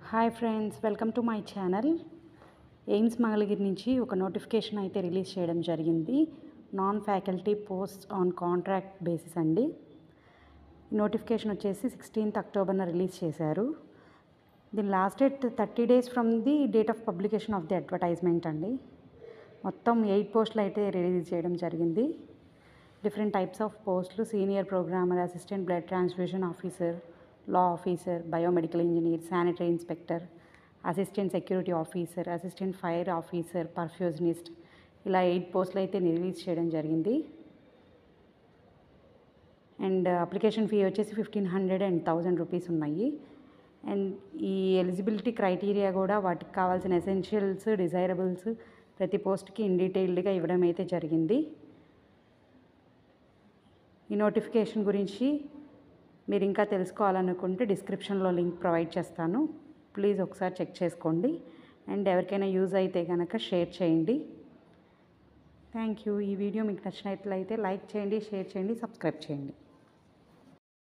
Hi friends, welcome to my channel. AIIMS Mangalagiri నుంచి ఒక notification అయితే రిలీజ్ చేయడం జరిగింది. Non faculty post on contract basis అండి. ఈ నోటిఫికేషన్ వచ్చేసి 16th అక్టోబర్న రిలీజ్ చేశారు. దీని last date 30 days from the date of publication of the advertisement అండి. మొత్తం 8 పోస్టులు అయితే రిలీజ్ చేయడం జరిగింది. డిఫరెంట్ టైప్స్ ఆఫ్ పోస్టులు: senior programmer, assistant blood transfusion officer, law officer, biomedical engineer, sanitary inspector, assistant security officer, assistant fire officer, పర్ఫ్యూజనిస్ట్, ఇలా 8 పోస్టులు అయితే రిలీజ్ చేయడం జరిగింది. అండ్ అప్లికేషన్ ఫీ వచ్చేసి 1500 and 1000 రూపీస్ ఉన్నాయి. అండ్ ఈ ఎలిజిబిలిటీ క్రైటీరియా కూడా, వాటికి కావాల్సిన ఎసెన్షియల్స్, డిజైరబుల్స్ ప్రతి పోస్ట్కి ఇన్ డీటెయిల్డ్గా ఇవ్వడం అయితే జరిగింది. ఈ నోటిఫికేషన్ గురించి మీరు ఇంకా తెలుసుకోవాలనుకుంటే డిస్క్రిప్షన్లో లింక్ ప్రొవైడ్ చేస్తాను. ప్లీజ్ ఒకసారి చెక్ చేసుకోండి. అండ్ ఎవరికైనా యూజ్ అయితే కనుక షేర్ చేయండి. Thank you. ఈ వీడియో మీకు నచ్చినట్లయితే లైక్ చేయండి, షేర్ చేయండి, సబ్స్క్రైబ్ చేయండి.